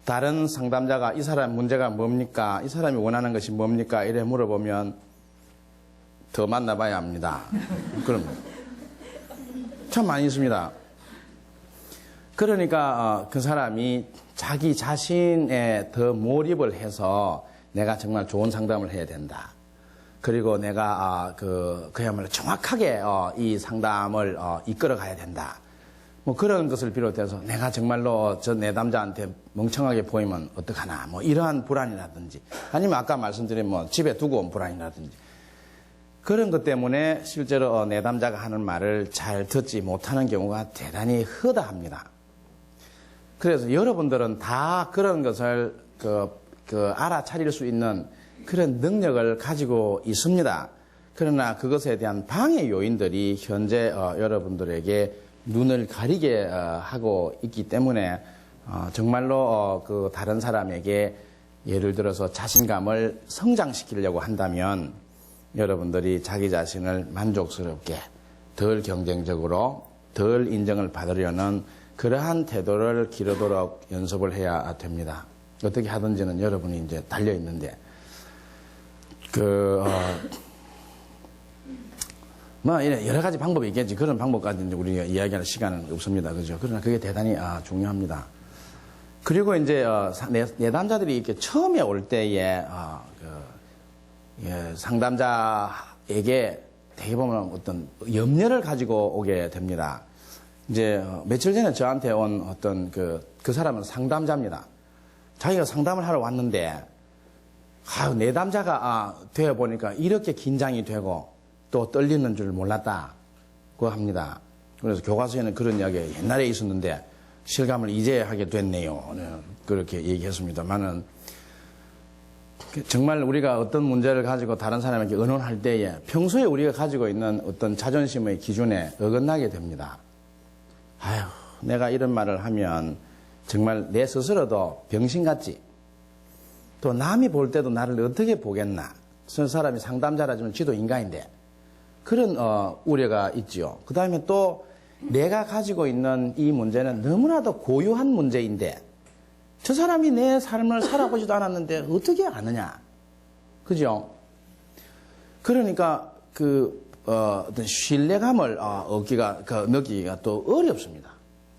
다른 상담자가 이 사람 문제가 뭡니까? 이 사람이 원하는 것이 뭡니까? 이래 물어보면 더 만나봐야 합니다. 그럼 참 많이 있습니다. 그러니까 그 사람이 자기 자신에 더 몰입을 해서 내가 정말 좋은 상담을 해야 된다. 그리고 내가 그야말로 정확하게 이 상담을 이끌어 가야 된다. 뭐 그런 것을 비롯해서 내가 정말로 저 내담자한테 멍청하게 보이면 어떡하나, 뭐 이러한 불안이라든지, 아니면 아까 말씀드린 뭐 집에 두고 온 불안이라든지, 그런 것 때문에 실제로 내담자가 하는 말을 잘 듣지 못하는 경우가 대단히 허다합니다. 그래서 여러분들은 다 그런 것을 알아차릴 수 있는 그런 능력을 가지고 있습니다. 그러나 그것에 대한 방해 요인들이 현재 여러분들에게 눈을 가리게 하고 있기 때문에 정말로 그 다른 사람에게 예를 들어서 자신감을 성장시키려고 한다면 여러분들이 자기 자신을 만족스럽게 덜 경쟁적으로 덜 인정을 받으려는 그러한 태도를 기르도록 연습을 해야 됩니다. 어떻게 하든지는 여러분이 이제 달려 있는데 뭐 여러 가지 방법이 있겠지. 그런 방법까지 이제 우리가 이야기할 시간은 없습니다. 그죠? 그러나 그게 대단히 중요합니다. 그리고 이제 내담자들이 이렇게 처음에 올 때에 상담자에게 되게 보면 어떤 염려를 가지고 오게 됩니다. 이제 며칠 전에 저한테 온 어떤 그 사람은 상담자입니다. 자기가 상담을 하러 왔는데 내담자가 되어 보니까 이렇게 긴장이 되고 또 떨리는 줄 몰랐다고 합니다. 그래서 교과서에는 그런 이야기가 옛날에 있었는데 실감을 이제 하게 됐네요. 그렇게 얘기했습니다만은 정말 우리가 어떤 문제를 가지고 다른 사람에게 의논할 때에 평소에 우리가 가지고 있는 어떤 자존심의 기준에 어긋나게 됩니다. 아휴, 내가 이런 말을 하면 정말 내 스스로도 병신 같지. 또 남이 볼 때도 나를 어떻게 보겠나. 저 사람이 상담자라지만 지도 인간인데. 그런 우려가 있죠. 그 다음에 또 내가 가지고 있는 이 문제는 너무나도 고유한 문제인데 저 사람이 내 삶을 살아보지도 않았는데 어떻게 아느냐. 그죠? 그러니까 어떤 신뢰감을 느끼기가 또 어렵습니다.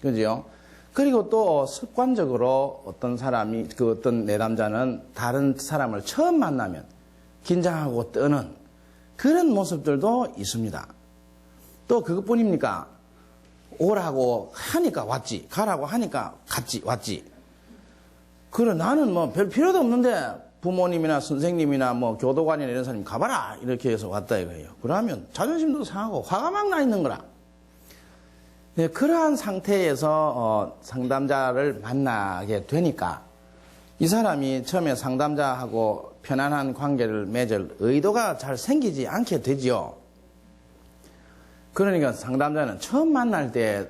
그죠? 그리고 또 습관적으로 어떤 사람이 어떤 내담자는 다른 사람을 처음 만나면 긴장하고 떠는 그런 모습들도 있습니다. 또 그것뿐입니까? 오라고 하니까 왔지, 가라고 하니까 왔지. 그래 나는 뭐 별 필요도 없는데 부모님이나 선생님이나 뭐 교도관이나 이런 사람이 가봐라 이렇게 해서 왔다 이거예요. 그러면 자존심도 상하고 화가 막 나 있는 거라. 네, 그러한 상태에서 상담자를 만나게 되니까 이 사람이 처음에 상담자하고 편안한 관계를 맺을 의도가 잘 생기지 않게 되지요. 그러니까 상담자는 처음 만날 때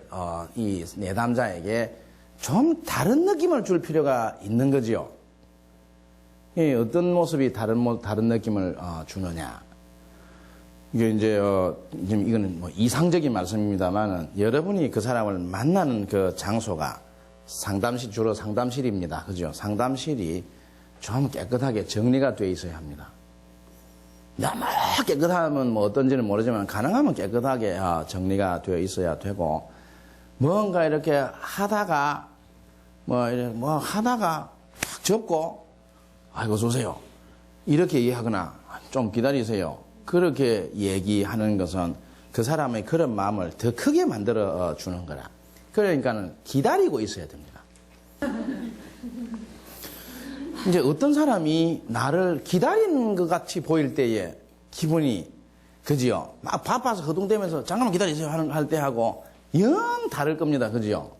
이 내담자에게 좀 다른 느낌을 줄 필요가 있는 거지요. 어떤 모습이 다른 느낌을 주느냐. 이게 이제 지금 이거는 뭐 이상적인 말씀입니다만은 여러분이 그 사람을 만나는 그 장소가 주로 상담실입니다. 그죠? 상담실이 좀 깨끗하게 정리가 되어 있어야 합니다. 너무 깨끗하면 뭐 어떤지는 모르지만 가능하면 깨끗하게 정리가 되어 있어야 되고 뭔가 이렇게 하다가 하다가 접고 아이고 좋으세요 이렇게 얘기하거나 좀 기다리세요 그렇게 얘기하는 것은 그 사람의 그런 마음을 더 크게 만들어 주는 거라. 그러니까는 기다리고 있어야 됩니다. 이제 어떤 사람이 나를 기다리는 것 같이 보일 때에 기분이 그지요? 막 바빠서 허둥대면서 잠깐만 기다리세요 할 때 하고 영 다를 겁니다. 그지요?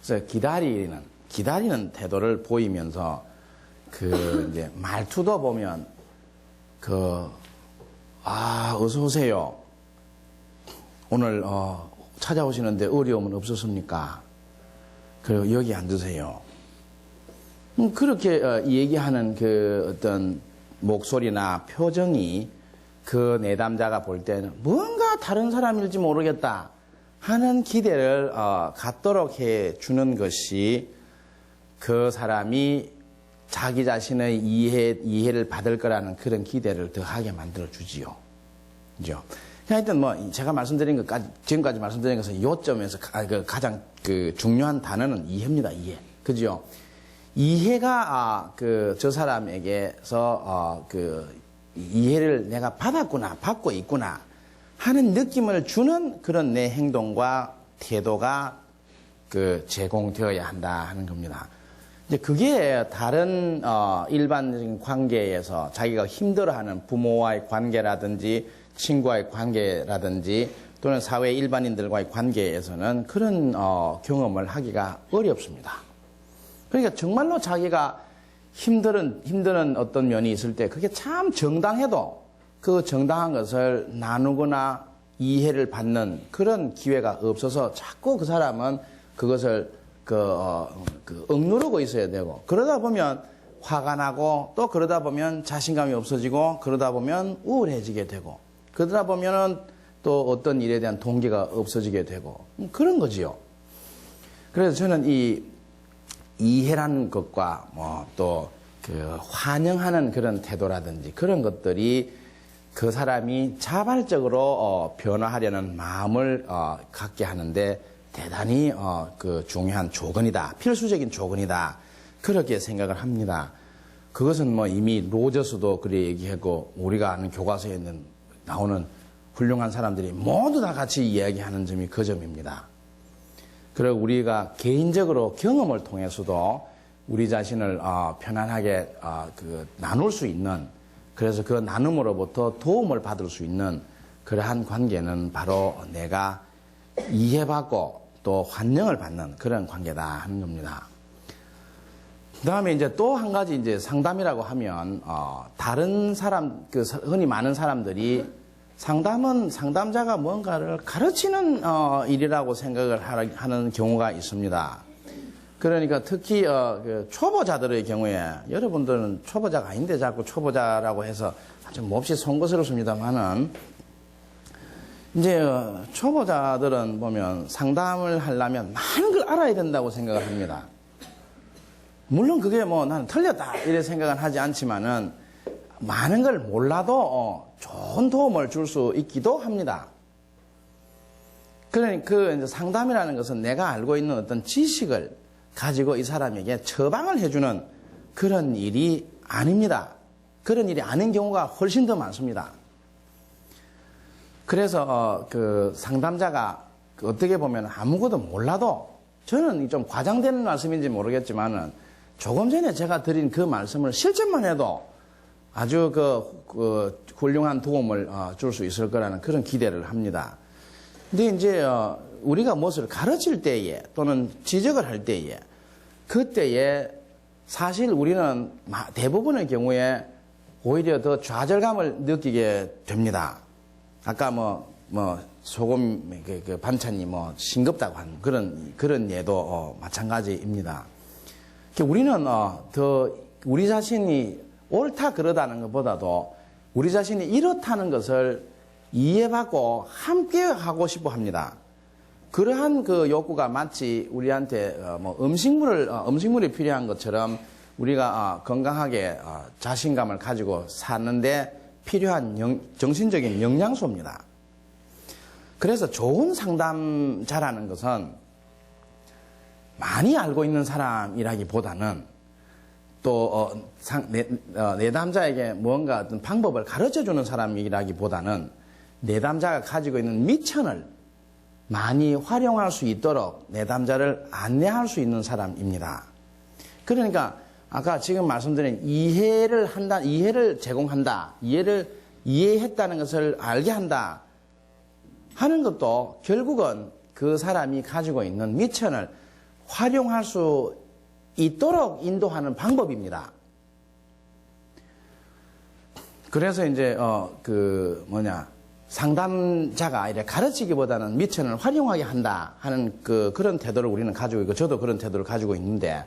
그래서 기다리는 태도를 보이면서 이제 말투도 보면 어서 오세요. 오늘 찾아오시는데 어려움은 없었습니까? 그리고 여기 앉으세요. 그렇게 얘기하는 그 어떤 목소리나 표정이 그 내담자가 볼 때는 뭔가 다른 사람일지 모르겠다 하는 기대를 갖도록 해 주는 것이 그 사람이 자기 자신의 이해를 받을 거라는 그런 기대를 더하게 만들어 주지요. 그죠? 하여튼 제가 말씀드린 것까지, 지금까지 말씀드린 것은 요점에서 가장 중요한 단어는 이해입니다, 이해. 그죠? 이해가, 저 사람에게서, 이해를 내가 받았구나, 받고 있구나 하는 느낌을 주는 그런 내 행동과 태도가 제공되어야 한다 하는 겁니다. 이제 그게 다른 일반적인 관계에서 자기가 힘들어하는 부모와의 관계라든지 친구와의 관계라든지 또는 사회 일반인들과의 관계에서는 그런 경험을 하기가 어렵습니다. 그러니까 정말로 자기가 힘드는 어떤 면이 있을 때 그게 참 정당해도 그 정당한 것을 나누거나 이해를 받는 그런 기회가 없어서 자꾸 그 사람은 그것을 억누르고 있어야 되고, 그러다 보면 화가 나고, 또 그러다 보면 자신감이 없어지고, 그러다 보면 우울해지게 되고, 그러다 보면은 또 어떤 일에 대한 동기가 없어지게 되고, 그런 거지요. 그래서 저는 이 이해라는 것과 또 환영하는 그런 태도라든지 그런 것들이 그 사람이 자발적으로 변화하려는 마음을 갖게 하는데 대단히 중요한 조건이다. 필수적인 조건이다. 그렇게 생각을 합니다. 그것은 이미 로저스도 그래 얘기하고 우리가 아는 교과서에 나오는 훌륭한 사람들이 모두 다 같이 이야기하는 점이 그 점입니다. 그리고 우리가 개인적으로 경험을 통해서도 우리 자신을 편안하게 나눌 수 있는, 그래서 그 나눔으로부터 도움을 받을 수 있는 그러한 관계는 바로 내가 이해받고 또 환영을 받는 그런 관계다 하는 겁니다. 그 다음에 이제 또 한 가지 이제 상담이라고 하면, 다른 사람, 흔히 많은 사람들이 상담은 상담자가 뭔가를 가르치는 일이라고 생각을 하는 경우가 있습니다. 그러니까 특히 초보자들의 경우에, 여러분들은 초보자가 아닌데 자꾸 초보자라고 해서 좀 몹시 송구스럽습니다만은, 이제 초보자들은 보면 상담을 하려면 많은 걸 알아야 된다고 생각을 합니다. 물론 그게 나는 틀렸다 이래 생각은 하지 않지만은 많은 걸 몰라도 좋은 도움을 줄 수 있기도 합니다. 그러니까 이제 상담이라는 것은 내가 알고 있는 어떤 지식을 가지고 이 사람에게 처방을 해주는 그런 일이 아닙니다. 그런 일이 아닌 경우가 훨씬 더 많습니다. 그래서 상담자가 어떻게 보면 아무것도 몰라도, 저는 좀 과장되는 말씀인지 모르겠지만은 조금 전에 제가 드린 그 말씀을 실천만 해도 아주 훌륭한 도움을 줄 수 있을 거라는 그런 기대를 합니다. 근데 이제 우리가 무엇을 가르칠 때에 또는 지적을 할 때에, 그때에 사실 우리는 대부분의 경우에 오히려 더 좌절감을 느끼게 됩니다. 아까 소금 반찬이 싱겁다고 하는 그런 예도 마찬가지입니다. 우리는 우리 자신이 옳다 그러다는 것보다도 우리 자신이 이렇다는 것을 이해받고 함께 하고 싶어 합니다. 그러한 욕구가 마치 우리한테 음식물이 필요한 것처럼 우리가 건강하게 자신감을 가지고 사는데 필요한 정신적인 영양소입니다. 그래서 좋은 상담자라는 것은 많이 알고 있는 사람이라기보다는 또 내담자에게 뭔가 어떤 방법을 가르쳐주는 사람이라기보다는 내담자가 가지고 있는 미천을 많이 활용할 수 있도록 내담자를 안내할 수 있는 사람입니다. 그러니까 아까 지금 말씀드린 이해를 제공한다, 이해했다는 것을 알게 한다 하는 것도 결국은 그 사람이 가지고 있는 미천을 활용할 수 있도록 인도하는 방법입니다. 그래서 이제 상담자가 이렇게 가르치기보다는 미천을 활용하게 한다 하는 그런 태도를 우리는 가지고 있고, 저도 그런 태도를 가지고 있는데,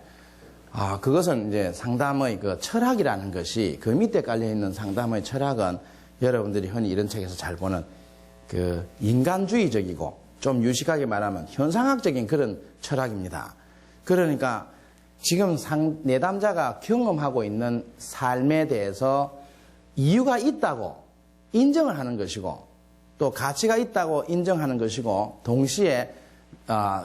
그것은 이제 상담의 철학이라는 것이, 그 밑에 깔려있는 상담의 철학은 여러분들이 흔히 이런 책에서 잘 보는 인간주의적이고 좀 유식하게 말하면 현상학적인 그런 철학입니다. 그러니까 지금 내담자가 경험하고 있는 삶에 대해서 이유가 있다고 인정을 하는 것이고 또 가치가 있다고 인정하는 것이고 동시에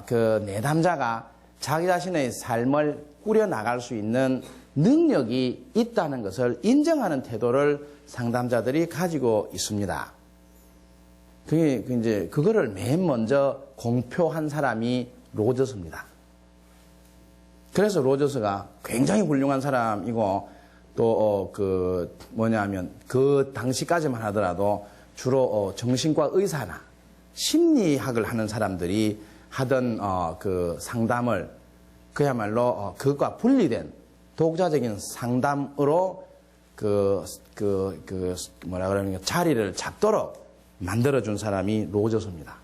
그 내담자가 자기 자신의 삶을 꾸려나갈 수 있는 능력이 있다는 것을 인정하는 태도를 상담자들이 가지고 있습니다. 그게 이제 그거를 맨 먼저 공표한 사람이 로저스입니다. 그래서 로저스가 굉장히 훌륭한 사람이고 또 뭐냐면 그 당시까지만 하더라도 주로 정신과 의사나 심리학을 하는 사람들이 하던 그 상담을 그야말로 그것과 분리된 독자적인 상담으로 뭐라 그러는 자리를 잡도록 만들어준 사람이 로저스입니다.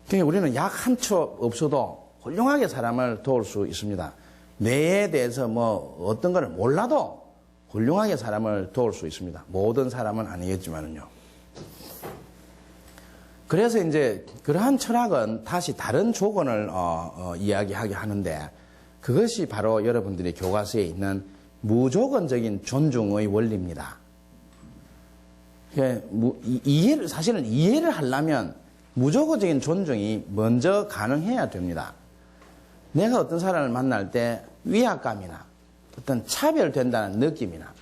그러니까 우리는 약 한 초 없어도 훌륭하게 사람을 도울 수 있습니다. 뇌에 대해서 뭐 어떤 걸 몰라도 훌륭하게 사람을 도울 수 있습니다. 모든 사람은 아니겠지만은요. 그래서 이제 그러한 철학은 다시 다른 조건을 이야기하게 하는데 그것이 바로 여러분들의 교과서에 있는 무조건적인 존중의 원리입니다. 사실은 이해를 하려면 무조건적인 존중이 먼저 가능해야 됩니다. 내가 어떤 사람을 만날 때 위압감이나 어떤 차별된다는 느낌이나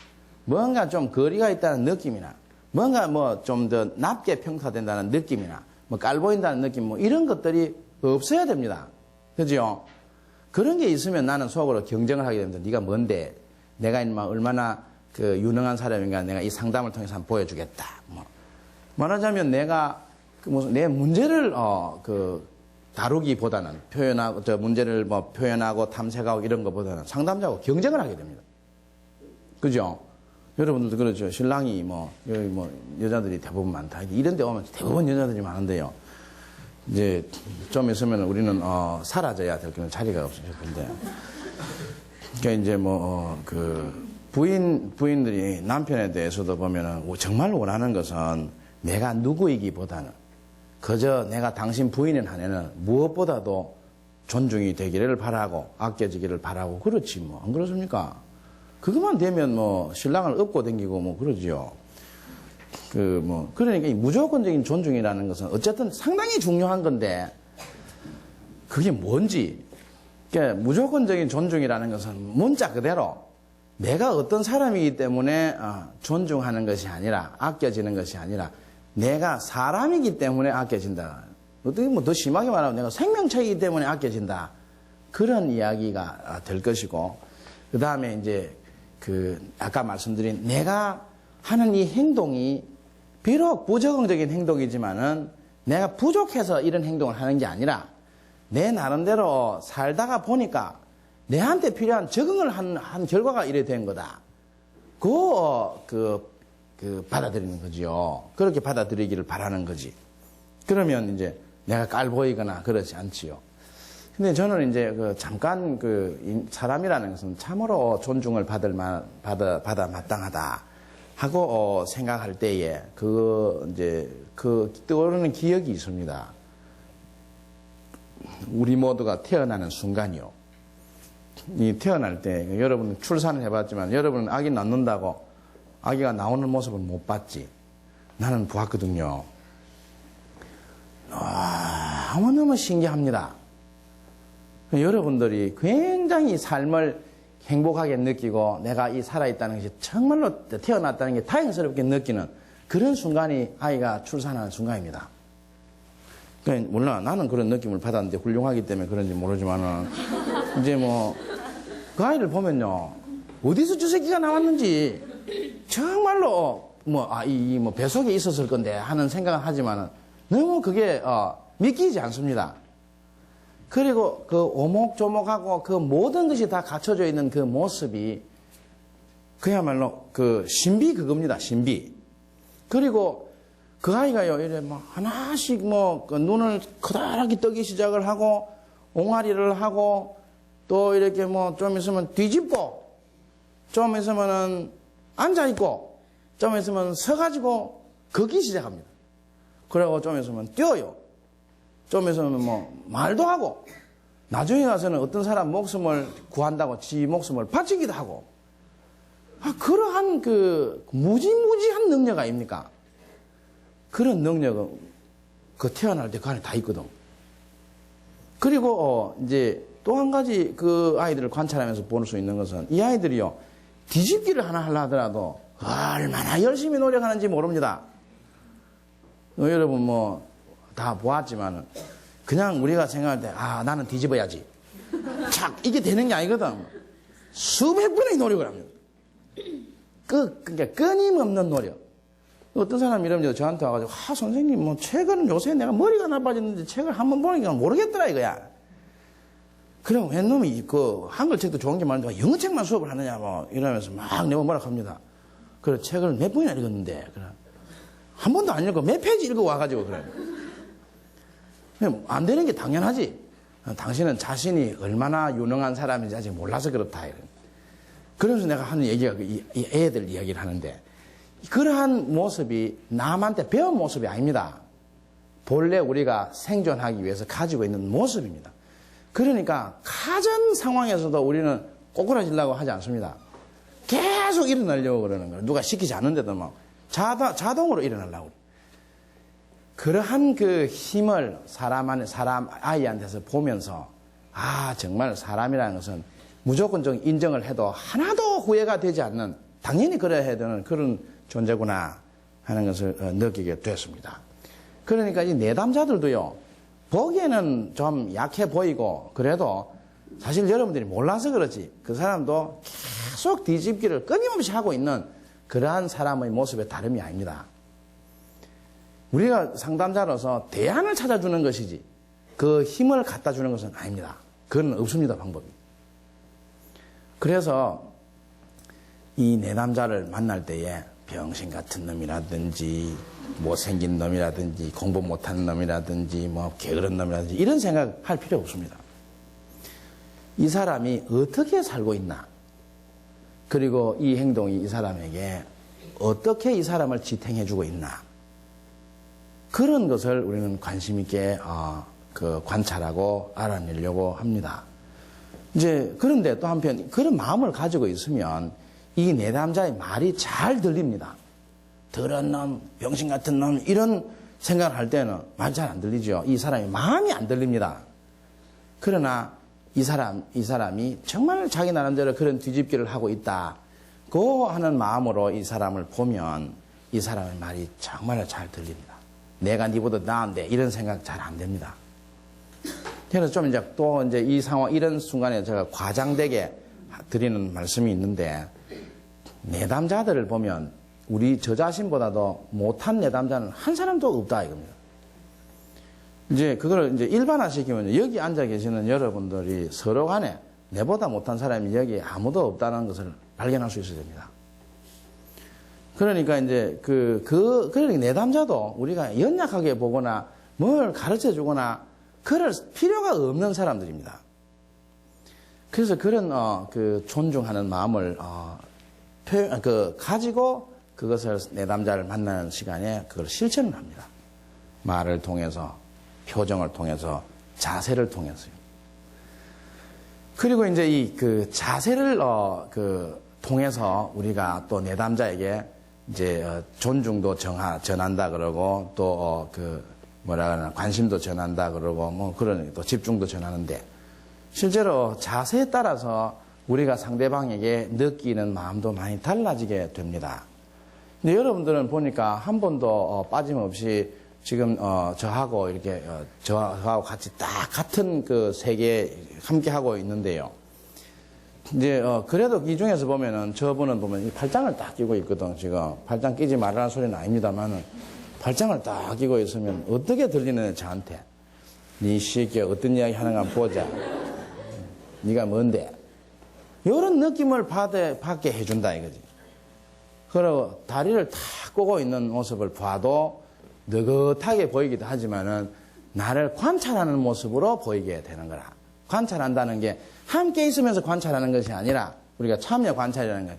뭔가 좀 거리가 있다는 느낌이나 뭔가 뭐 좀 더 낮게 평가된다는 느낌이나 뭐 깔보인다는 느낌 뭐 이런 것들이 없어야 됩니다. 그죠? 그런 게 있으면 나는 속으로 경쟁을 하게 됩니다. 네가 뭔데? 내가 인마 얼마나 그 유능한 사람인가 내가 이 상담을 통해서 한번 보여주겠다. 뭐 말하자면 내가 무슨 내 문제를 다루기보다는 문제를 뭐 표현하고 탐색하고 이런 것보다는 상담자하고 경쟁을 하게 됩니다. 그죠? 여러분들도 그렇죠. 신랑이 여기 여자들이 대부분 많다. 이런 데 오면 대부분 여자들이 많은데요. 이제 좀 있으면 우리는 사라져야 될 그런 자리가 없어질 건데. 그러니까 이제 부인들이 남편에 대해서도 보면은 정말 원하는 것은 내가 누구이기보다는 그저 내가 당신 부인인 한에는 무엇보다도 존중이 되기를 바라고 아껴지기를 바라고 그렇지 뭐 안 그렇습니까? 그것만 되면 신랑을 업고 다니고 그러지요. 그러니까 이 무조건적인 존중이라는 것은 어쨌든 상당히 중요한 건데 그게 뭔지. 그러니까 무조건적인 존중이라는 것은 문자 그대로 내가 어떤 사람이기 때문에 존중하는 것이 아니라 아껴지는 것이 아니라 내가 사람이기 때문에 아껴진다. 어떻게 더 심하게 말하면 내가 생명체이기 때문에 아껴진다. 그런 이야기가 될 것이고 그 다음에 이제 아까 말씀드린 내가 하는 이 행동이 비록 부적응적인 행동이지만은 내가 부족해서 이런 행동을 하는 게 아니라 내 나름대로 살다가 보니까 내한테 필요한 적응을 한 결과가 이래 된 거다. 받아들이는 거지요. 그렇게 받아들이기를 바라는 거지. 그러면 이제 내가 깔보이거나 그렇지 않지요. 근데 저는 이제 잠깐 사람이라는 것은 참으로 존중을 받아 마땅하다 하고 생각할 때에 떠오르는 기억이 있습니다. 우리 모두가 태어나는 순간이요. 태어날 때 여러분 출산을 해봤지만 여러분은 아기 낳는다고 아기가 나오는 모습을 못 봤지. 나는 보았거든요. 너무너무 신기합니다. 여러분들이 굉장히 삶을 행복하게 느끼고 내가 이 살아있다는 것이 정말로 태어났다는 게 다행스럽게 느끼는 그런 순간이 아이가 출산하는 순간입니다. 그러니까 물론 나는 그런 느낌을 받았는데 훌륭하기 때문에 그런지 모르지만은 이제 그 아이를 보면요. 어디서 저 새끼가 나왔는지 정말로 뱃속에 있었을 건데 하는 생각은 하지만은 너무 그게 믿기지 않습니다. 그리고 그 오목조목하고 그 모든 것이 다 갖춰져 있는 그 모습이 그야말로 신비 그겁니다. 신비. 그리고 그 아이가요, 이래 하나씩 눈을 커다랗게 뜨기 시작을 하고 옹알이를 하고 또 이렇게 좀 있으면 뒤집고 좀 있으면은 앉아있고 좀 있으면 서가지고 걷기 시작합니다. 그리고 좀 있으면 뛰어요. 좀 있으면 말도 하고 나중에 가서는 어떤 사람 목숨을 구한다고 지 목숨을 바치기도 하고, 그러한 그 무지무지한 능력 아닙니까? 그런 능력은 그 태어날 때 그 안에 다 있거든. 그리고 이제 또 한 가지 그 아이들을 관찰하면서 볼 수 있는 것은 이 아이들이요, 뒤집기를 하나 하려 하더라도 얼마나 열심히 노력하는지 모릅니다. 여러분 뭐 다 보았지만 그냥 우리가 생각할 때 나는 뒤집어야지 착 이게 되는 게 아니거든. 수백 번의 노력을 합니다. 그러니까 끊임없는 노력. 어떤 사람이 이러면 저한테 와가지고 선생님 뭐 책은 요새 내가 머리가 나빠졌는데 책을 한번 보니까 모르겠더라 이거야. 그럼 웬 놈이 그 한글책도 좋은 게 많은데 영어책만 수업을 하느냐 뭐 이러면서 막 내가 뭐라 합니다. 그래 책을 몇 번이나 읽었는데 그래. 한 번도 안 읽고 몇 페이지 읽어 와가지고 그래. 안 되는 게 당연하지. 당신은 자신이 얼마나 유능한 사람인지 아직 몰라서 그렇다. 그러면서 내가 하는 얘기가 이 애들 이야기를 하는데, 그러한 모습이 남한테 배운 모습이 아닙니다. 본래 우리가 생존하기 위해서 가지고 있는 모습입니다. 그러니까 가전 상황에서도 우리는 꼬꾸라지려고 하지 않습니다. 계속 일어나려고 그러는 거예요. 누가 시키지 않는데도 막 자동으로 일어나려고. 그러한 그 힘을 사람 아이한테서 보면서, 정말 사람이라는 것은 무조건적 인정을 해도 하나도 후회가 되지 않는, 당연히 그래야 해야 되는 그런 존재구나 하는 것을 느끼게 됐습니다. 그러니까 이 내담자들도요, 보기에는 좀 약해 보이고 그래도 사실 여러분들이 몰라서 그렇지 그 사람도 계속 뒤집기를 끊임없이 하고 있는 그러한 사람의 모습의 다름이 아닙니다. 우리가 상담자로서 대안을 찾아주는 것이지 그 힘을 갖다 주는 것은 아닙니다. 그건 없습니다, 방법이. 그래서 이 내담자를 만날 때에 병신 같은 놈이라든지 못생긴 놈이라든지 공부 못하는 놈이라든지 뭐 게으른 놈이라든지 이런 생각할 필요 없습니다. 이 사람이 어떻게 살고 있나, 그리고 이 행동이 이 사람에게 어떻게 이 사람을 지탱해주고 있나, 그런 것을 우리는 관심 있게 관찰하고 알아내려고 합니다. 이제 그런데 또 한편 그런 마음을 가지고 있으면 이 내담자의 말이 잘 들립니다. 더러운 놈, 병신 같은 놈 이런 생각을 할 때는 말 잘 안 들리죠. 이 사람이 마음이 안 들립니다. 그러나 이 사람이 정말 자기 나름대로 그런 뒤집기를 하고 있다고 하는 마음으로 이 사람을 보면 이 사람의 말이 정말 잘 들립니다. 내가 니보다 나은데 이런 생각 잘 안 됩니다. 그래서 좀 이제 또 이제 이 상황, 이런 순간에 제가 과장되게 드리는 말씀이 있는데, 내담자들을 보면 우리 저 자신보다도 못한 내담자는 한 사람도 없다 이겁니다. 이제 그걸 이제 일반화시키면 여기 앉아 계시는 여러분들이 서로 간에 내보다 못한 사람이 여기 아무도 없다는 것을 발견할 수 있어야 됩니다. 그러니까 이제 그러니까 내담자도 우리가 연약하게 보거나 뭘 가르쳐 주거나 그럴 필요가 없는 사람들입니다. 그래서 그런 존중하는 마음을 가지고 그것을 내담자를 만나는 시간에 그걸 실천을 합니다. 말을 통해서, 표정을 통해서, 자세를 통해서요. 그리고 이제 이 자세를 통해서 우리가 또 내담자에게 이제 존중도 전한다 그러고 또 관심도 전한다 그러고 뭐 그런 또 집중도 전하는데, 실제로 자세에 따라서 우리가 상대방에게 느끼는 마음도 많이 달라지게 됩니다. 근데 여러분들은 보니까 한 번도 빠짐없이 지금 저하고 이렇게 저하고 같이 딱 같은 그 세계에 함께 하고 있는데요. 이제 그래도 이 중에서 보면은 저분은 보면 이 팔짱을 딱 끼고 있거든. 지금 팔짱 끼지 말라는 소리는 아닙니다만은 팔짱을 딱 끼고 있으면 어떻게 들리는 저한테, 네 새끼야 어떤 이야기 하는가 보자, 네가 뭔데, 이런 느낌을 받게 해준다 이거지. 그리고 다리를 탁 꼬고 있는 모습을 봐도 느긋하게 보이기도 하지만은 나를 관찰하는 모습으로 보이게 되는 거라. 관찰한다는 게 함께 있으면서 관찰하는 것이 아니라 우리가 참여 관찰이라는 건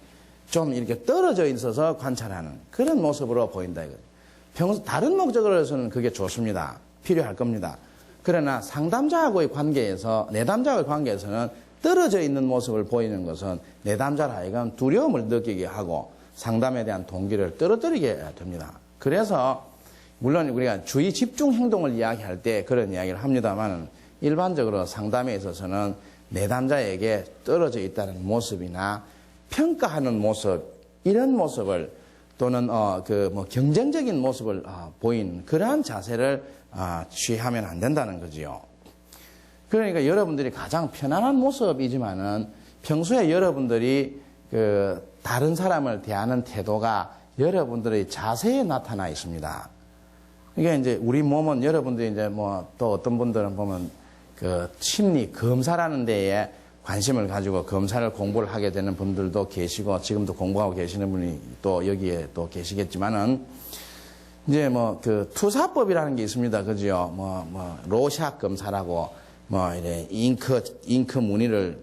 좀 이렇게 떨어져 있어서 관찰하는 그런 모습으로 보인다 이거죠. 다른 목적으로 해서는 그게 좋습니다. 필요할 겁니다. 그러나 상담자하고의 관계에서, 내담자와의 관계에서는 떨어져 있는 모습을 보이는 것은 내담자를 하여금 두려움을 느끼게 하고 상담에 대한 동기를 떨어뜨리게 됩니다. 그래서 물론 우리가 주의 집중 행동을 이야기할 때 그런 이야기를 합니다만 일반적으로 상담에 있어서는 내담자에게 떨어져 있다는 모습이나 평가하는 모습, 이런 모습을 또는 경쟁적인 모습을 보이는 그러한 자세를 취하면 안 된다는 거지요. 그러니까 여러분들이 가장 편안한 모습이지만은 평소에 여러분들이 다른 사람을 대하는 태도가 여러분들의 자세에 나타나 있습니다. 그러니까 이제 우리 몸은 여러분들이 이제 또 어떤 분들은 보면 심리 검사라는 데에 관심을 가지고 검사를 공부를 하게 되는 분들도 계시고 지금도 공부하고 계시는 분이 또 여기에 또 계시겠지만은 이제 투사법이라는 게 있습니다. 그죠? 로샥 검사라고 이래 잉크 무늬를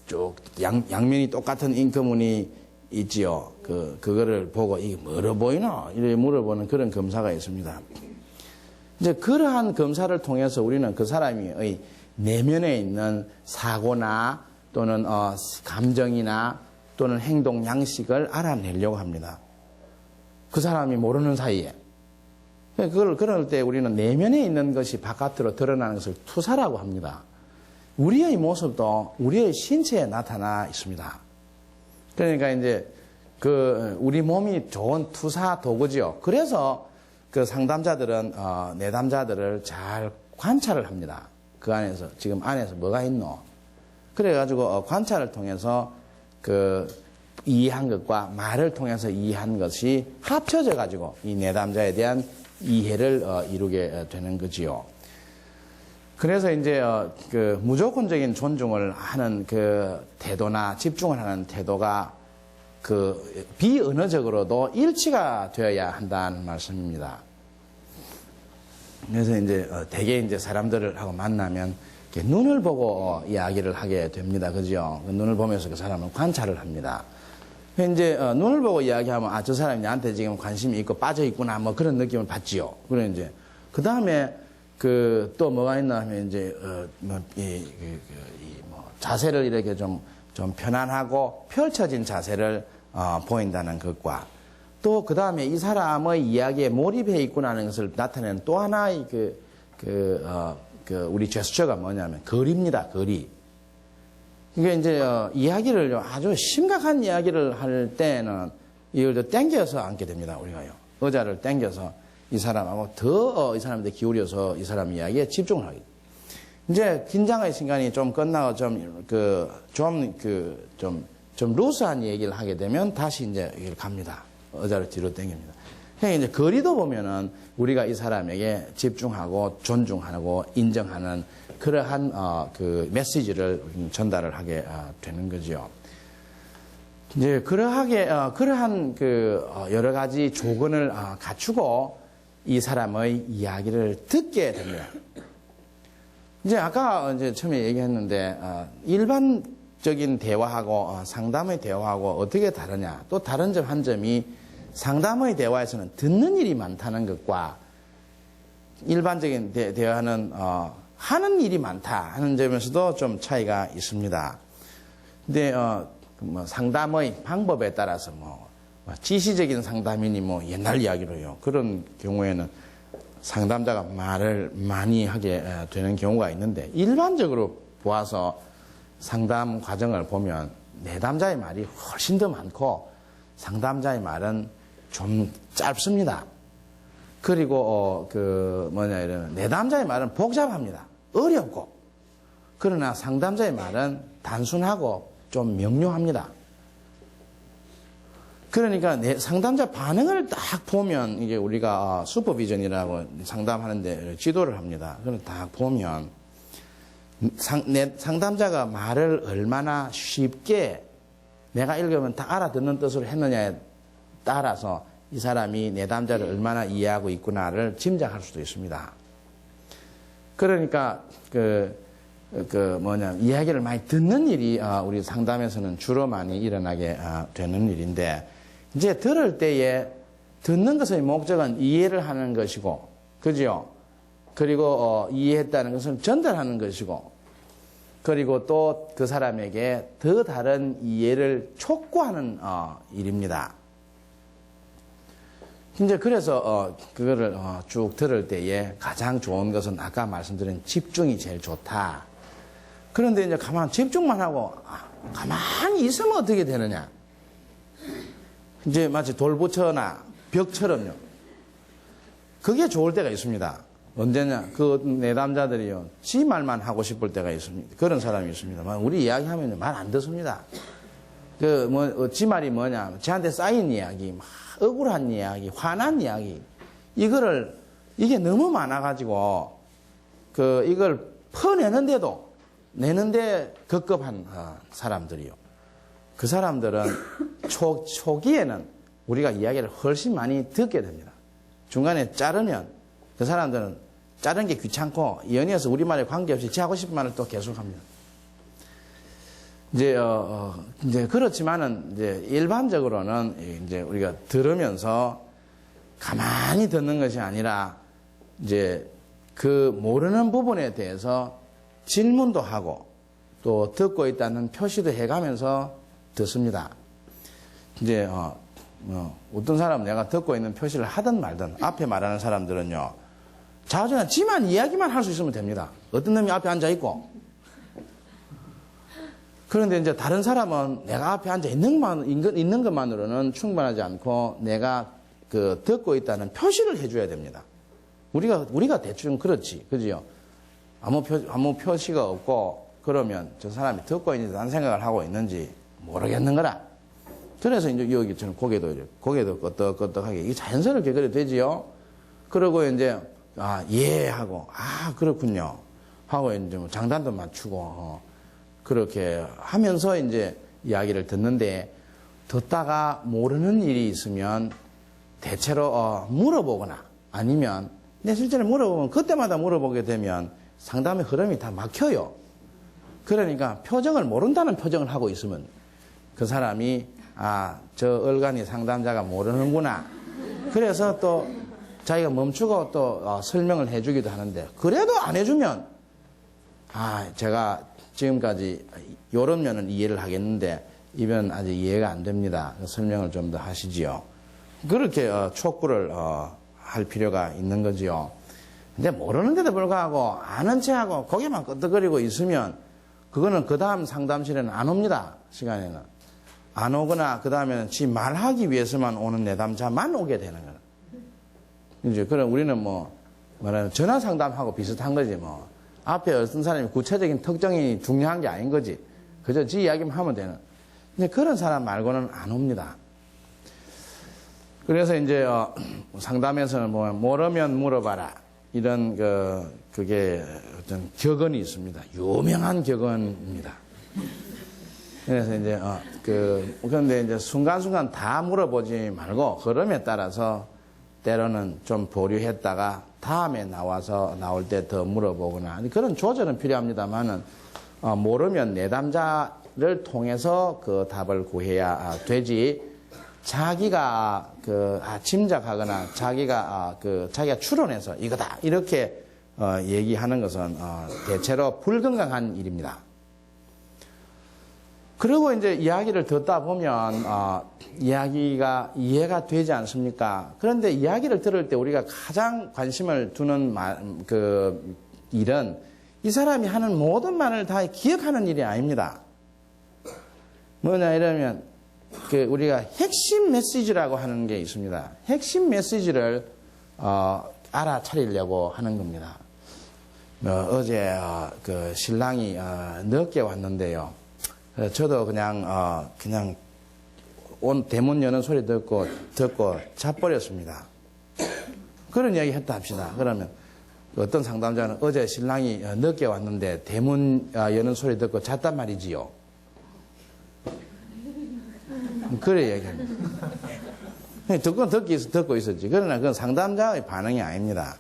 쭉 양면이 똑같은 잉크 무늬 있지요. 그거를 보고 이게 뭐로 보이나? 이렇게 물어보는 그런 검사가 있습니다. 이제 그러한 검사를 통해서 우리는 그 사람의 내면에 있는 사고나 또는 감정이나 또는 행동 양식을 알아내려고 합니다. 그 사람이 모르는 사이에. 그럴 때 우리는 내면에 있는 것이 바깥으로 드러나는 것을 투사라고 합니다. 우리의 모습도 우리의 신체에 나타나 있습니다. 그러니까 이제 우리 몸이 좋은 투사 도구지요. 그래서 상담자들은 내담자들을 잘 관찰을 합니다. 그 안에서 지금 안에서 뭐가 있노? 그래가지고 관찰을 통해서 이해한 것과 말을 통해서 이해한 것이 합쳐져 가지고 이 내담자에 대한 이해를 이루게 되는 거지요. 그래서 이제 무조건적인 존중을 하는 태도나 집중을 하는 태도가 비언어적으로도 일치가 되어야 한다는 말씀입니다. 그래서 이제 대개 이제 사람들을 하고 만나면 눈을 보고 이야기를 하게 됩니다. 그죠? 눈을 보면서 그 사람을 관찰을 합니다. 이제 눈을 보고 이야기하면 저 사람이 나한테 지금 관심이 있고 빠져 있구나 그런 느낌을 받지요. 그래 이제 그 다음에 또 뭐가 있나 하면 이제 자세를 이렇게 좀 편안하고 펼쳐진 자세를 보인다는 것과 또 그 다음에 이 사람의 이야기에 몰입해 있구나 하는 것을 나타내는 또 하나의 우리 제스처가 뭐냐면 거리입니다. 거리. 이게 이제 이야기를 아주 심각한 이야기를 할 때는 이걸 땡겨서 앉게 됩니다. 우리가요. 의자를 땡겨서 이 사람하고 더 이 사람한테 기울여서 이 사람 이야기에 집중을 하게. 이제 긴장의 순간이 좀 끝나고 좀 루스한 얘기를 하게 되면 다시 이제 여기를 갑니다. 의자를 뒤로 당깁니다. 이제 거리도 보면은 우리가 이 사람에게 집중하고 존중하고 인정하는 그러한 메시지를 전달을 하게 되는 거죠. 이제 그러한 여러 가지 조건을 갖추고 이 사람의 이야기를 듣게 됩니다. 이제 아까 이제 처음에 얘기했는데 일반적인 대화하고 상담의 대화하고 어떻게 다르냐? 또 다른 점 한 점이 상담의 대화에서는 듣는 일이 많다는 것과 일반적인 대화는 하는 일이 많다 하는 점에서도 좀 차이가 있습니다. 근데 상담의 방법에 따라서 지시적인 상담이니 옛날 이야기로요. 그런 경우에는 상담자가 말을 많이 하게 되는 경우가 있는데 일반적으로 보아서 상담 과정을 보면 내담자의 말이 훨씬 더 많고 상담자의 말은 좀 짧습니다. 그리고 이러면 내담자의 말은 복잡합니다. 어렵고. 그러나 상담자의 말은 단순하고 좀 명료합니다. 그러니까 상담자 반응을 딱 보면 이게 우리가 슈퍼비전이라고 상담하는데 지도를 합니다. 그걸 딱 보면 상담자가 말을 얼마나 쉽게 내가 읽으면 다 알아듣는 뜻으로 했느냐에 따라서 이 사람이 내담자를 얼마나 이해하고 있구나를 짐작할 수도 있습니다. 그러니까 이야기를 많이 듣는 일이 우리 상담에서는 주로 많이 일어나게 되는 일인데 이제 들을 때에 듣는 것의 목적은 이해를 하는 것이고, 그죠? 그리고 이해했다는 것은 전달하는 것이고, 그리고 또 그 사람에게 더 다른 이해를 촉구하는 일입니다. 이제 그래서 그거를 쭉 들을 때에 가장 좋은 것은 아까 말씀드린 집중이 제일 좋다. 그런데 이제 집중만 하고 가만히 있으면 어떻게 되느냐? 이제 마치 돌부처나 벽처럼요. 그게 좋을 때가 있습니다. 언제냐? 그 내담자들이요, 지 말만 하고 싶을 때가 있습니다. 그런 사람이 있습니다. 우리 이야기하면 말 안 듣습니다. 지 말이 뭐냐? 저한테 쌓인 이야기, 막 억울한 이야기, 화난 이야기, 이게 너무 많아가지고, 이걸 퍼내는데도, 내는데 급급한 사람들이요. 그 사람들은 초기에는 우리가 이야기를 훨씬 많이 듣게 됩니다. 중간에 자르면 그 사람들은 자른 게 귀찮고 연이어서 우리말에 관계없이 지 하고 싶은 말을 또 계속합니다. 이제 그렇지만은 이제 일반적으로는 이제 우리가 들으면서 가만히 듣는 것이 아니라 이제 그 모르는 부분에 대해서 질문도 하고 또 듣고 있다는 표시도 해가면서 듣습니다. 이제 어떤 사람은 내가 듣고 있는 표시를 하든 말든 앞에 말하는 사람들은요, 자주나 지만 이야기만 할 수 있으면 됩니다. 어떤 놈이 앞에 앉아 있고. 그런데 이제 다른 사람은 내가 앞에 앉아 있는 것만으로는 충분하지 않고 내가 듣고 있다는 표시를 해줘야 됩니다. 우리가 대충 그렇지. 그지요? 아무 표시가 없고 그러면 저 사람이 듣고 있는지 딴 생각을 하고 있는지 모르겠는 거라. 그래서 이제 여기처럼 고개도 끄덕끄덕하게 이게 자연스럽게 그래 되지요. 그러고 이제 예 하고 그렇군요 하고 이제 뭐 장단도 맞추고 그렇게 하면서 이제 이야기를 듣는데, 듣다가 모르는 일이 있으면 대체로 물어보거나 아니면 실제로 물어보면 그때마다 물어보게 되면 상담의 흐름이 다 막혀요. 그러니까 표정을 모른다는 표정을 하고 있으면 그 사람이 저 얼간이 상담자가 모르는구나. 그래서 또 자기가 멈추고 또 설명을 해주기도 하는데, 그래도 안 해주면 제가 지금까지 요런 면은 이해를 하겠는데 이 면은 아직 이해가 안 됩니다. 설명을 좀 더 하시지요. 그렇게 촉구를 할 필요가 있는 거지요. 근데 모르는데도 불구하고 아는 체하고 고개만 끄덕거리고 있으면 그거는 그 다음 상담실에는 안 옵니다. 시간에는 안 오거나 그 다음에는 지 말하기 위해서만 오는 내담자만 오게 되는 거예요. 이제 그럼 우리는 말하는 전화 상담하고 비슷한 거지 뭐. 앞에 어떤 사람이 구체적인 특정이 중요한 게 아닌 거지. 그저 지 이야기만 하면 되는. 근데 그런 사람 말고는 안 옵니다. 그래서 이제 상담에서는 모르면 물어봐라. 이런 그게 어떤 격언이 있습니다. 유명한 격언입니다. 그래서 이제 그런데 이제 순간순간 다 물어보지 말고 흐름에 따라서 때로는 좀 보류했다가 다음에 나올 때 더 물어보거나 그런 조절은 필요합니다만은 모르면 내담자를 통해서 그 답을 구해야 되지, 자기가 짐작하거나 자기가 추론해서 이거다 이렇게 얘기하는 것은 대체로 불건강한 일입니다. 그리고 이제 이야기를 듣다 보면 이야기가 이해가 되지 않습니까? 그런데 이야기를 들을 때 우리가 가장 관심을 두는 일은 이 사람이 하는 모든 말을 다 기억하는 일이 아닙니다. 뭐냐 이러면 우리가 핵심 메시지라고 하는 게 있습니다. 핵심 메시지를 알아차리려고 하는 겁니다. 어제 신랑이 늦게 왔는데요. 저도 그냥 대문 여는 소리 듣고 자버렸습니다. 그런 이야기 했다 합시다. 그러면 어떤 상담자는 어제 신랑이 늦게 왔는데 대문 여는 소리 듣고 잤단 말이지요. 그래 얘기합니다. 듣고 있었지. 그러나 그건 상담자의 반응이 아닙니다.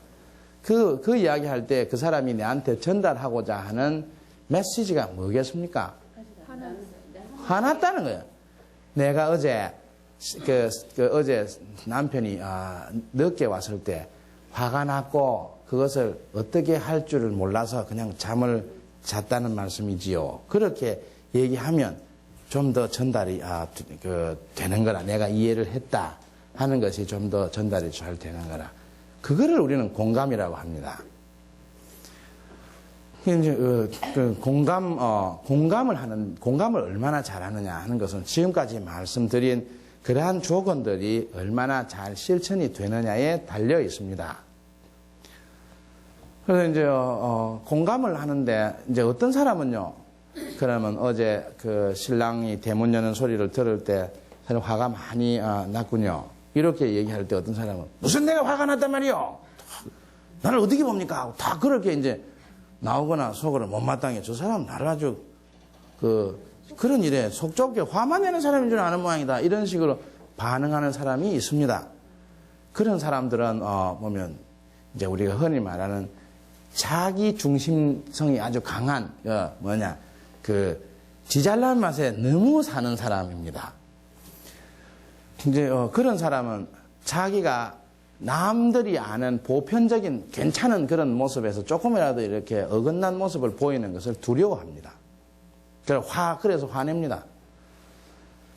그 이야기 할 때 그 사람이 내한테 전달하고자 하는 메시지가 뭐겠습니까? 화났다는 거예요. 내가 어제 어제 남편이 늦게 왔을 때 화가 났고 그것을 어떻게 할 줄을 몰라서 그냥 잠을 잤다는 말씀이지요. 그렇게 얘기하면 좀 더 전달이 되는 거라. 내가 이해를 했다 하는 것이 좀 더 전달이 잘 되는 거라. 그거를 우리는 공감이라고 합니다. 이제 공감을 얼마나 잘하느냐 하는 것은 지금까지 말씀드린 그러한 조건들이 얼마나 잘 실천이 되느냐에 달려 있습니다. 그래서 이제 공감을 하는데 이제 어떤 사람은요, 그러면 어제 그 신랑이 대문 여는 소리를 들을 때 사실 화가 많이 났군요. 이렇게 얘기할 때 어떤 사람은 무슨 내가 화가 났단 말이요? 나를 어떻게 봅니까? 다 그렇게 이제 나오거나 속으로 못마땅해. 저 사람 나를 아주 그런 일에 속 좁게 화만 내는 사람인 줄 아는 모양이다. 이런 식으로 반응하는 사람이 있습니다. 그런 사람들은 보면 이제 우리가 흔히 말하는 자기 중심성이 아주 강한 지잘난 맛에 너무 사는 사람입니다. 이제 그런 사람은 자기가 남들이 아는 보편적인 괜찮은 그런 모습에서 조금이라도 이렇게 어긋난 모습을 보이는 것을 두려워합니다. 그래서 화냅니다.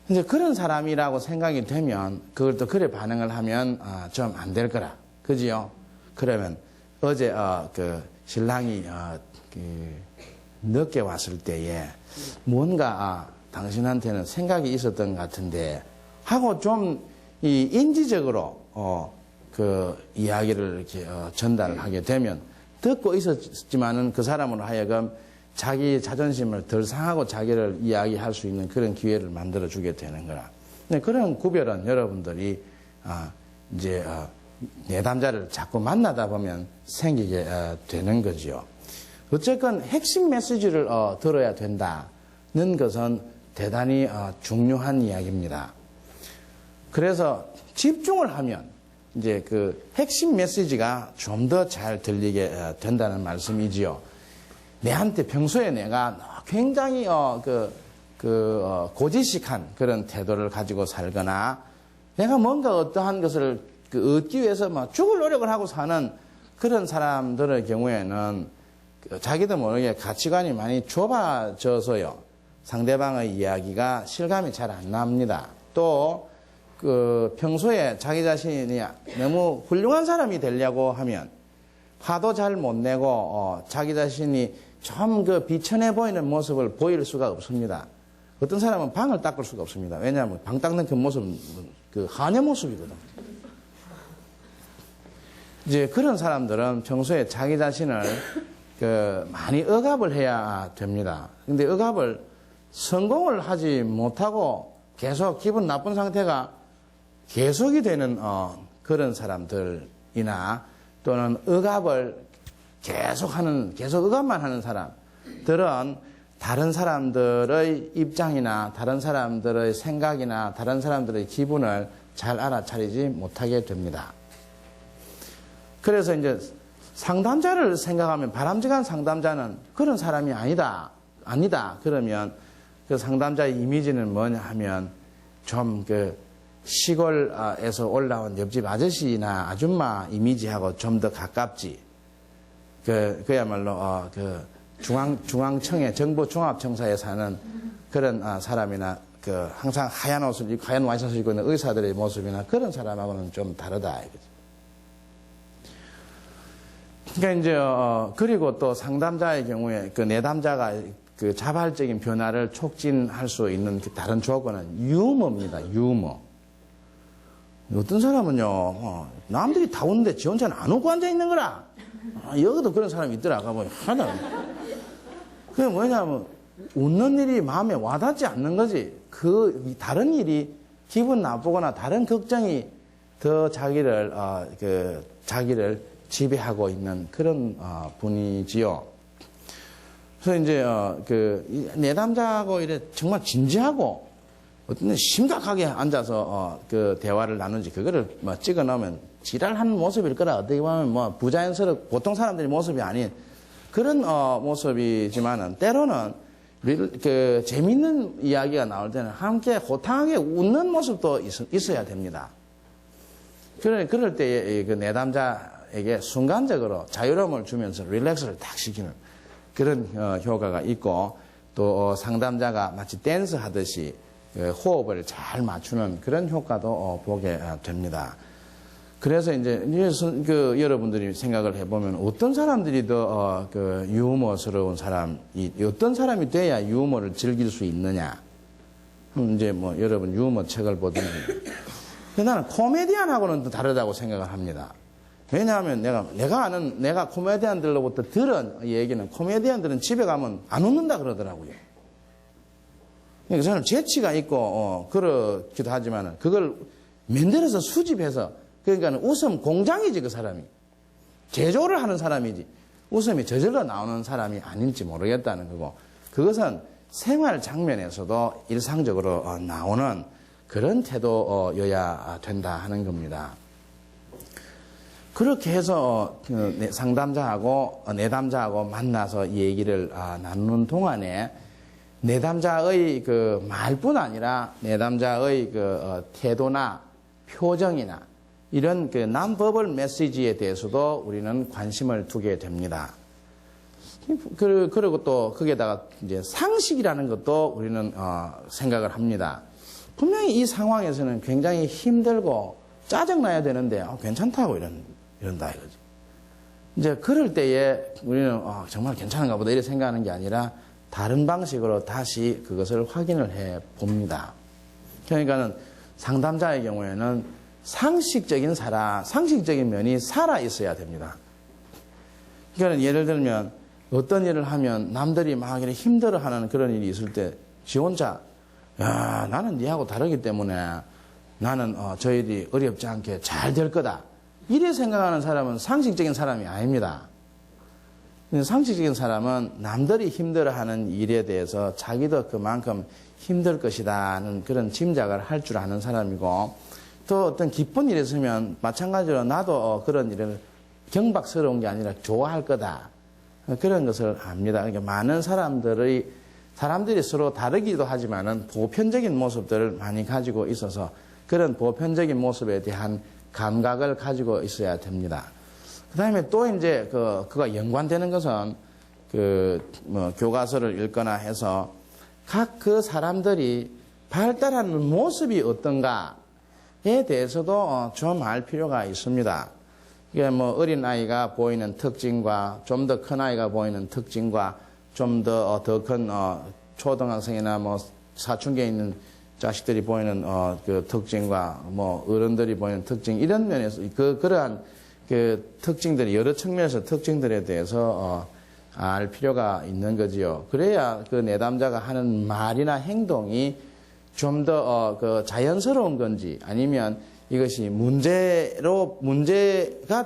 이제 그런 사람이라고 생각이 되면 그걸 또 그래 반응을 하면 좀 안 될 거라. 그지요? 그러면 어제 그 신랑이 늦게 왔을 때에 뭔가 당신한테는 생각이 있었던 것 같은데 하고 좀 이 인지적으로 그 이야기를 이렇게 전달을 하게 되면 듣고 있었지만은 그 사람으로 하여금 자기 자존심을 덜 상하고 자기를 이야기할 수 있는 그런 기회를 만들어 주게 되는 거라. 근데 그런 구별은 여러분들이 이제 내담자를 자꾸 만나다 보면 생기게 되는 거지요. 어쨌건 핵심 메시지를 들어야 된다는 것은 대단히 중요한 이야기입니다. 그래서 집중을 하면 이제 그 핵심 메시지가 좀 더 잘 들리게 된다는 말씀이지요. 내한테 평소에 내가 굉장히 고지식한 그런 태도를 가지고 살거나 내가 뭔가 어떠한 것을 얻기 위해서 막 죽을 노력을 하고 사는 그런 사람들의 경우에는 자기도 모르게 가치관이 많이 좁아져서요. 상대방의 이야기가 실감이 잘 안 납니다. 또 평소에 자기 자신이 너무 훌륭한 사람이 되려고 하면 화도 잘 못 내고 자기 자신이 좀 비천해 보이는 모습을 보일 수가 없습니다. 어떤 사람은 방을 닦을 수가 없습니다. 왜냐하면 방 닦는 그 모습은 하녀 모습이거든. 이제 그런 사람들은 평소에 자기 자신을 많이 억압을 해야 됩니다. 근데 억압을 성공을 하지 못하고 계속 기분 나쁜 상태가 계속이 되는 그런 사람들이나 또는 억압을 계속 억압만 하는 사람들은 다른 사람들의 입장이나 다른 사람들의 생각이나 다른 사람들의 기분을 잘 알아차리지 못하게 됩니다. 그래서 이제 상담자를 생각하면 바람직한 상담자는 그런 사람이 아니다. 그러면 그 상담자의 이미지는 뭐냐 하면 좀 시골에서 올라온 옆집 아저씨나 아줌마 이미지하고 좀 더 가깝지. 그야말로 중앙청에 정부 종합청사에 사는 그런 사람이나 항상 하얀 옷을 입고 하얀 와이셔츠 입고 있는 의사들의 모습이나 그런 사람하고는 좀 다르다. 그러니까 이제 그리고 또 상담자의 경우에 내담자가 자발적인 변화를 촉진할 수 있는 다른 조건은 유머입니다. 유머. 어떤 사람은요, 남들이 다 오는데 지 혼자는 안 웃고 앉아 있는 거라. 여기도 그런 사람이 있더라. 가보니 하나. 그게 뭐냐면 웃는 일이 마음에 와닿지 않는 거지. 다른 일이 기분 나쁘거나 다른 걱정이 더 자기를 지배하고 있는 그런 분이지요. 그래서 이제 내담자하고 이래 정말 진지하고 어떤 심각하게 앉아서 대화를 나누지 그거를 찍어 넣으면 지랄하는 모습일 거라. 어떻게 보면 부자연스럽고 보통 사람들의 모습이 아닌 그런 모습이지만은 때로는 재밌는 이야기가 나올 때는 함께 호탕하게 웃는 모습도 있어야 됩니다. 그럴 때에 내담자 상대에게 순간적으로 자유로움을 주면서 릴렉스를 딱 시키는 그런 효과가 있고, 또 상담자가 마치 댄스 하듯이 호흡을 잘 맞추는 그런 효과도 보게 됩니다. 그래서 이제 여러분들이 생각을 해보면 어떤 사람들이 더 유머스러운 사람이, 어떤 사람이 돼야 유머를 즐길 수 있느냐. 이제 뭐 여러분 유머 책을 보든지. 나는 코미디언하고는 또 다르다고 생각을 합니다. 왜냐하면 내가 코미디언들로부터 들은 얘기는, 코미디언들은 집에 가면 안 웃는다 그러더라고요. 그러니까 저는 재치가 있고 그렇기도 하지만 그걸 만들어서 수집해서, 그러니까 웃음 공장이지, 그 사람이. 제조를 하는 사람이지 웃음이 저절로 나오는 사람이 아닌지 모르겠다는 거고, 그것은 생활 장면에서도 일상적으로 나오는 그런 태도여야 된다 하는 겁니다. 그렇게 해서 상담자하고 내담자하고 만나서 얘기를 나누는 동안에 내담자의 그 말뿐 아니라 내담자의 그 태도나 표정이나 이런 그 non-verbal 메시지에 대해서도 우리는 관심을 두게 됩니다. 그리고 또 거기에다가 이제 상식이라는 것도 우리는 생각을 합니다. 분명히 이 상황에서는 굉장히 힘들고 짜증나야 되는데 괜찮다고 이런다 이거지. 이제 그럴 때에 우리는 정말 괜찮은가 보다 이렇게 생각하는 게 아니라 다른 방식으로 다시 그것을 확인을 해 봅니다. 그러니까는 상담자의 경우에는 상식적인 면이 살아 있어야 됩니다. 그러니까 예를 들면 어떤 일을 하면 남들이 막 이렇게 힘들어하는 그런 일이 있을 때 지 혼자 나는 니하고 다르기 때문에 나는 저 일이 어렵지 않게 잘 될 거다. 이래 생각하는 사람은 상식적인 사람이 아닙니다. 상식적인 사람은 남들이 힘들어하는 일에 대해서 자기도 그만큼 힘들 것이다는 그런 짐작을 할 줄 아는 사람이고, 또 어떤 기쁜 일이 있으면 마찬가지로 나도 그런 일을 경박스러운 게 아니라 좋아할 거다. 그런 것을 압니다. 그러니까 많은 사람들이 서로 다르기도 하지만은 보편적인 모습들을 많이 가지고 있어서 그런 보편적인 모습에 대한 감각을 가지고 있어야 됩니다. 그 다음에 또 이제 그가 연관되는 것은 교과서를 읽거나 해서 각 그 사람들이 발달하는 모습이 어떤가에 대해서도 좀 알 필요가 있습니다. 이게 뭐 어린아이가 보이는 특징과 좀 더 큰 아이가 보이는 특징과 좀 더 큰 초등학생이나 뭐 사춘기에 있는 자식들이 보이는 그 특징과 뭐 어른들이 보이는 특징, 이런 면에서 그러한 그 특징들이 여러 측면에서 특징들에 대해서 알 필요가 있는 거지요. 그래야 그 내담자가 하는 말이나 행동이 좀 더 그 자연스러운 건지 아니면 이것이 문제가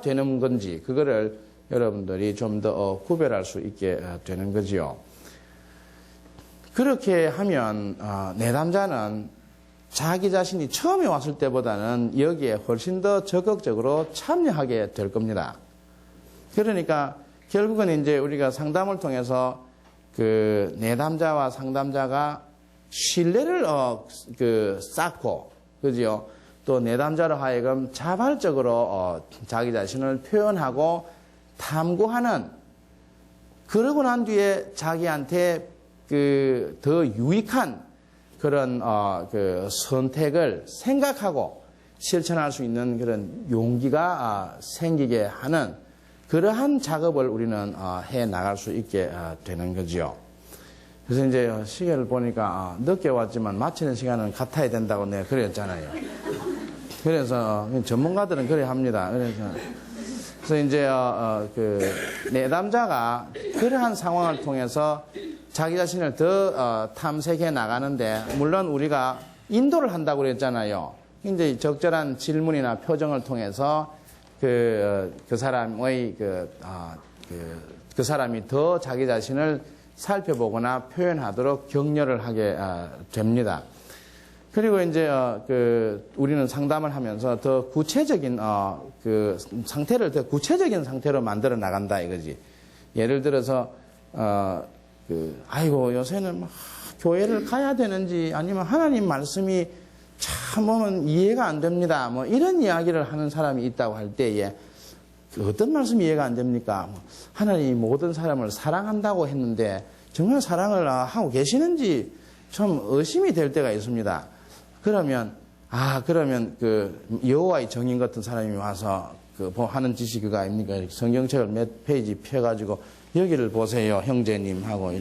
되는 건지 그거를 여러분들이 좀 더 구별할 수 있게 되는 거지요. 그렇게 하면 내담자는 자기 자신이 처음에 왔을 때보다는 여기에 훨씬 더 적극적으로 참여하게 될 겁니다. 그러니까 결국은 이제 우리가 상담을 통해서 그 내담자와 상담자가 신뢰를 쌓고, 그죠? 또 내담자로 하여금 자발적으로 자기 자신을 표현하고 탐구하는, 그러고 난 뒤에 자기한테 더 유익한 그런 그 선택을 생각하고 실천할 수 있는 그런 용기가 생기게 하는 그러한 작업을 우리는 해 나갈 수 있게 되는 거지요. 그래서 이제 시계를 보니까 늦게 왔지만 마치는 시간은 같아야 된다고 내가 그랬잖아요. 그래서 전문가들은 그래 합니다. 그래서 이제 그 내담자가 그러한 상황을 통해서 자기 자신을 더 탐색해 나가는데, 물론 우리가 인도를 한다고 그랬잖아요. 이제 적절한 질문이나 표정을 통해서 그 사람의 그 사람이 더 자기 자신을 살펴보거나 표현하도록 격려를 하게 됩니다. 그리고 이제 우리는 상담을 하면서 더 구체적인 그 상태를 더 구체적인 상태로 만들어 나간다 이거지. 예를 들어서 아이고 요새는 막 교회를 가야 되는지 아니면 하나님 말씀이 참 보면 이해가 안 됩니다. 뭐 이런 이야기를 하는 사람이 있다고 할 때에 어떤 말씀이 이해가 안 됩니까? 하나님이 모든 사람을 사랑한다고 했는데 정말 사랑을 하고 계시는지 좀 의심이 될 때가 있습니다. 그러면 그 여호와의 정인 같은 사람이 와서 하는 짓이 그거 아닙니까? 성경책을 몇 페이지 펴가지고 여기를 보세요, 형제님 하고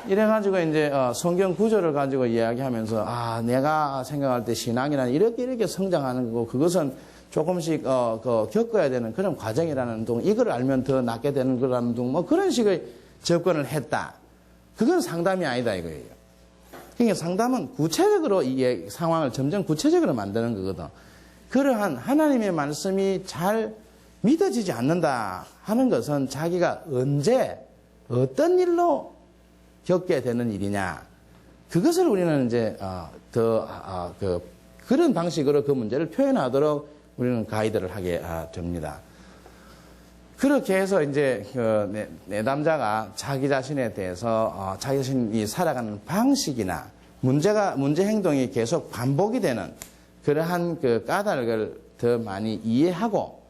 이래가지고 이제 성경 구절을 가지고 이야기하면서 내가 생각할 때 신앙이란 이렇게 성장하는 거고 그것은 조금씩 겪어야 되는 그런 과정이라는 둥, 이걸 알면 더 낫게 되는 거라는 둥, 뭐 그런 식의 접근을 했다. 그건 상담이 아니다 이거예요. 그러니까 상담은 구체적으로 이 상황을 점점 구체적으로 만드는 거거든. 그러한 하나님의 말씀이 잘 믿어지지 않는다 하는 것은 자기가 언제 어떤 일로 겪게 되는 일이냐, 그것을 우리는 이제 그런 방식으로 그 문제를 표현하도록 우리는 가이드를 하게 됩니다. 그렇게 해서 이제 내담자가 자기 자신에 대해서 자기 자신이 살아가는 방식이나 문제 행동이 계속 반복이 되는 그러한 그 까닭을 더 많이 이해하고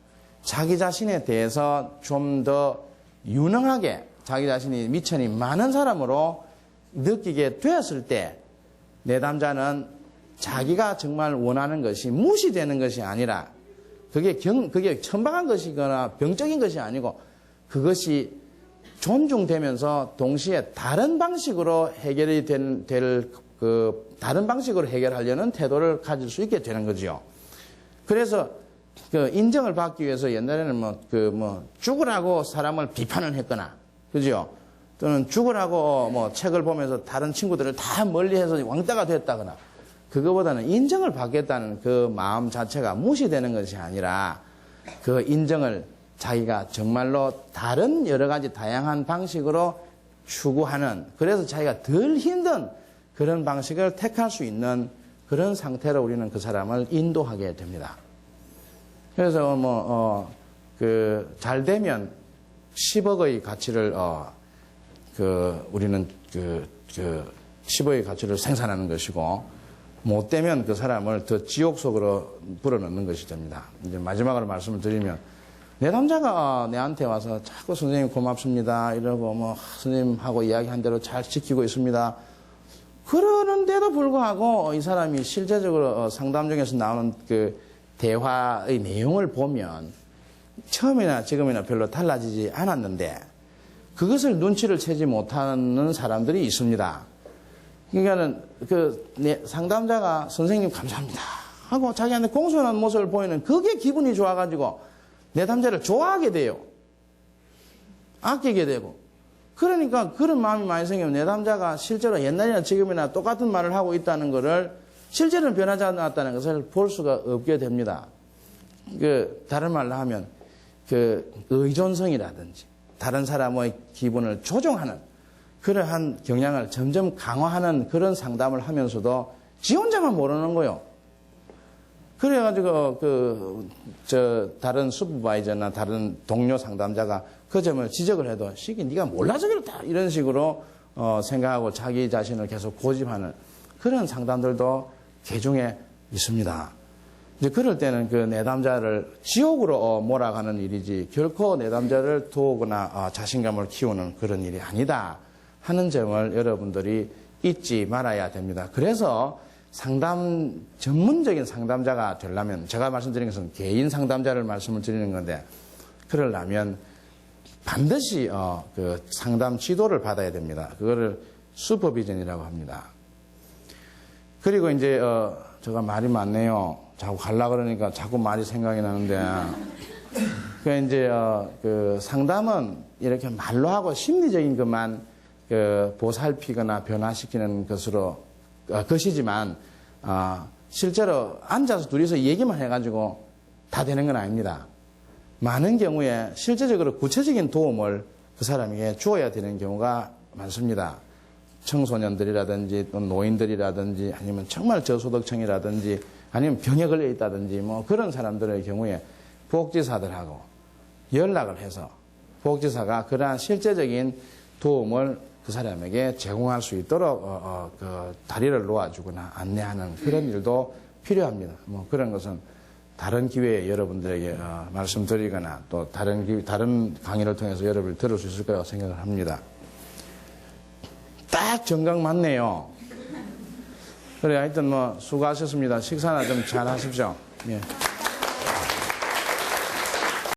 자기 자신에 대해서 좀 더 유능하게 자기 자신이 미천이 많은 사람으로 느끼게 되었을 때 내담자는 자기가 정말 원하는 것이 무시되는 것이 아니라 그게 천박한 것이거나 병적인 것이 아니고 그것이 존중되면서 동시에 다른 방식으로 해결이 다른 방식으로 해결하려는 태도를 가질 수 있게 되는 거죠. 그래서 그 인정을 받기 위해서 옛날에는 죽으라고 사람을 비판을 했거나, 그죠? 또는 죽으라고 책을 보면서 다른 친구들을 다 멀리해서 왕따가 됐다거나, 그거보다는 인정을 받겠다는 그 마음 자체가 무시되는 것이 아니라 그 인정을 자기가 정말로 다른 여러 가지 다양한 방식으로 추구하는, 그래서 자기가 덜 힘든 그런 방식을 택할 수 있는 그런 상태로 우리는 그 사람을 인도하게 됩니다. 그래서 잘 되면 10억의 가치를 우리는 10억의 가치를 생산하는 것이고, 못 되면 그 사람을 더 지옥 속으로 불어넣는 것이 됩니다. 이제 마지막으로 말씀을 드리면, 내담자가 내한테 와서 자꾸 선생님 고맙습니다 이러고 선생님하고 이야기한 대로 잘 지키고 있습니다. 그러는데도 불구하고 이 사람이 실제적으로 상담 중에서 나오는 그 대화의 내용을 보면 처음이나 지금이나 별로 달라지지 않았는데 그것을 눈치를 채지 못하는 사람들이 있습니다. 그러니까는 상담자가 선생님 감사합니다 하고 자기한테 공손한 모습을 보이는 그게 기분이 좋아가지고 내담자를 좋아하게 돼요. 아끼게 되고. 그러니까 그런 마음이 많이 생기면 내담자가 실제로 옛날이나 지금이나 똑같은 말을 하고 있다는 것을 실제로는 변하지 않았다는 것을 볼 수가 없게 됩니다. 다른 말로 하면 의존성이라든지 다른 사람의 기분을 조종하는 그러한 경향을 점점 강화하는 그런 상담을 하면서도 지 혼자만 모르는 거예요. 그래가지고 다른 슈퍼바이저나 다른 동료 상담자가 그 점을 지적을 해도 시기 네가 몰라서 그렇다 이런 식으로 생각하고 자기 자신을 계속 고집하는 그런 상담들도 개중에 있습니다. 이제 그럴 때는 그 내담자를 지옥으로 몰아가는 일이지 결코 내담자를 도우거나 자신감을 키우는 그런 일이 아니다 하는 점을 여러분들이 잊지 말아야 됩니다. 그래서 전문적인 상담자가 되려면, 제가 말씀드린 것은 개인 상담자를 말씀을 드리는 건데, 그러려면 반드시 그 상담 지도를 받아야 됩니다. 그거를 슈퍼비전이라고 합니다. 그리고 이제 제가 말이 많네요. 자꾸 가려고 그러니까 자꾸 말이 생각이 나는데, 이제 그 상담은 이렇게 말로 하고 심리적인 것만 보살피거나 변화시키는 것이지만 실제로 앉아서 둘이서 얘기만 해가지고 다 되는 건 아닙니다. 많은 경우에 실제적으로 구체적인 도움을 그 사람에게 주어야 되는 경우가 많습니다. 청소년들이라든지 또 노인들이라든지 아니면 정말 저소득층이라든지 아니면 병에 걸려 있다든지 그런 사람들의 경우에 복지사들하고 연락을 해서 복지사가 그러한 실제적인 도움을 그 사람에게 제공할 수 있도록 다리를 놓아주거나 안내하는 그런 일도 필요합니다. 그런 것은 다른 기회에 여러분들에게 말씀드리거나 또 다른 강의를 통해서 여러분을 들을 수 있을 거라고 생각을 합니다. 딱 정각 맞네요. 그래, 하여튼 수고하셨습니다. 식사나 좀 잘 하십시오. 예.